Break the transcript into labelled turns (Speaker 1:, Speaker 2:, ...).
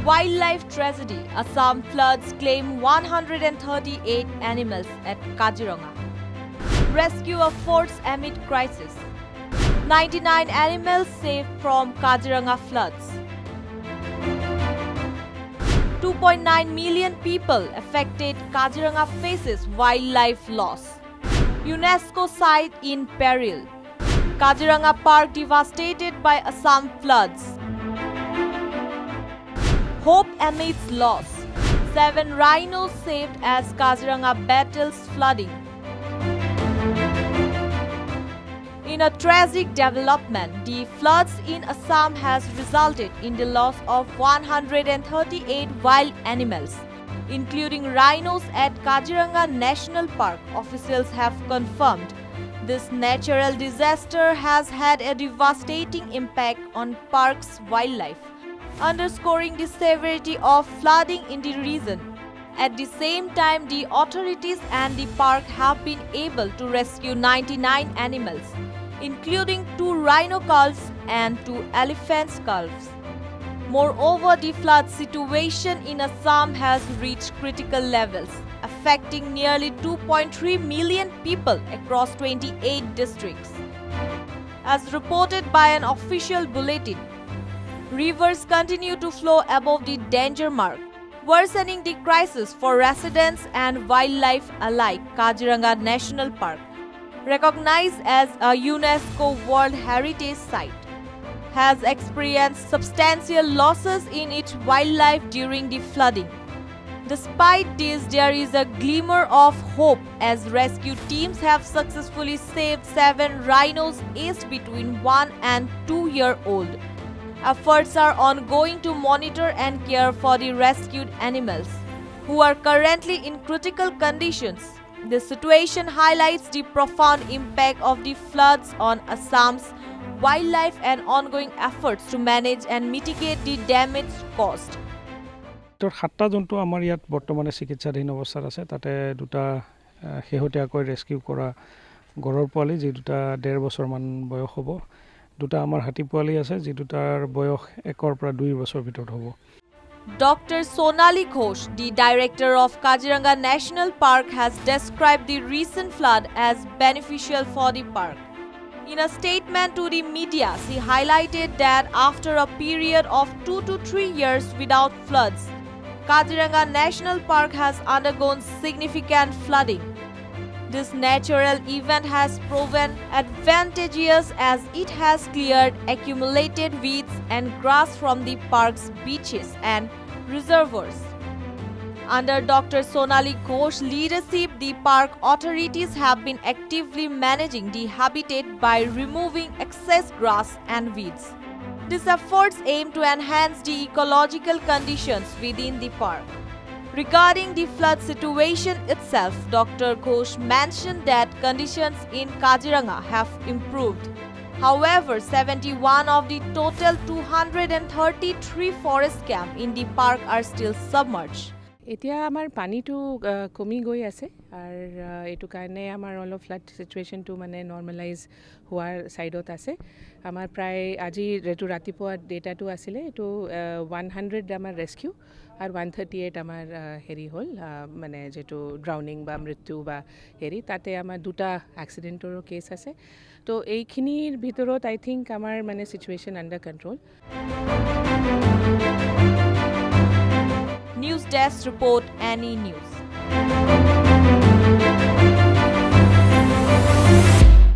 Speaker 1: Wildlife tragedy. Assam floods claim 138 animals at Kaziranga. Rescue efforts amid crisis. 99 animals saved from Kaziranga floods. 2.9 million people affected. Kaziranga faces wildlife loss. UNESCO site in peril. Kaziranga Park devastated by Assam floods. Hope amidst loss. 7 rhinos saved as Kaziranga battles flooding. In a tragic development, the floods in Assam has resulted in the loss of 138 wild animals, including rhinos at Kaziranga National Park. Officials have confirmed this natural disaster has had a devastating impact on park's wildlife, underscoring the severity of flooding in the region. At the same time, the authorities and the park have been able to rescue 99 animals, including 2 rhino calves and 2 elephant calves. Moreover, the flood situation in Assam has reached critical levels, affecting nearly 2.3 million people across 28 districts. As reported by an official bulletin, rivers continue to flow above the danger mark, worsening the crisis for residents and wildlife alike. Kaziranga National Park, recognized as a UNESCO World Heritage Site, has experienced substantial losses in its wildlife during the flooding. Despite this, there is a glimmer of hope as rescue teams have successfully saved 7 rhinos aged between 1 and 2-year-old. Efforts are ongoing to monitor and care for the rescued animals, who are currently in critical conditions. This situation highlights the profound impact of the floods on Assam's wildlife and ongoing efforts to manage and mitigate the damage caused.
Speaker 2: সাতটা জন্তু আমাৰ ইয়াত বৰ্তমানে চিকিৎসাধীন অৱস্থাত আছে। তাতে দুটা শেহতীয়াকৈ ৰেস্কিউ কৰা গড়ৰ পোৱালি, যি দুটা 1.5 বছৰমান বয়স হ'ব। দুটা আমাৰ হাতী পোৱালি আছে, যি দুটাৰ বয়স 1 পৰা 2 বছৰ ভিতৰত হ'ব।
Speaker 1: Dr. Sonali Ghosh, the director of Kaziranga National Park, has described the recent flood as beneficial for the park. In a statement to the media, she highlighted that after a period of 2 to 3 years without floods, Kaziranga National Park has undergone significant flooding. This natural event has proven advantageous as it has cleared accumulated weeds and grass from the park's beaches and reservoirs. Under Dr. Sonali Ghosh's leadership, the park authorities have been actively managing the habitat by removing excess grass and weeds. These efforts aim to enhance the ecological conditions within the park. Regarding the flood situation itself, Dr. Ghosh mentioned that conditions in Kaziranga have improved. However, 71 of the total 233 forest camps in the park are still submerged.
Speaker 3: এতিয়া আমাৰ পানীটো কমি গৈ আছে আৰু এটো কাৰণে আমাৰ অলপ ফ্লাড সিচুৱেশনটো মানে নৰমালাইজ হোৱাৰ সাইডত আছে। আমাৰ প্ৰায় আজি ৰেটু ৰাতিপুৱা ডেটাটো আছিলে, এটো 100 আমাৰ ৰেস্কিউ আৰু 138 আমাৰ হেৰি হল, মানে যেটো ড্ৰাউনিং বা মৃত্যু বা হেৰি, তাতে আমাৰ দুটা এক্সিডেন্টৰ কেস আছে। তো এইখিনিৰ ভিতৰত আই থিংক আমাৰ মানে situation under control.
Speaker 1: News Desk Report, Any News.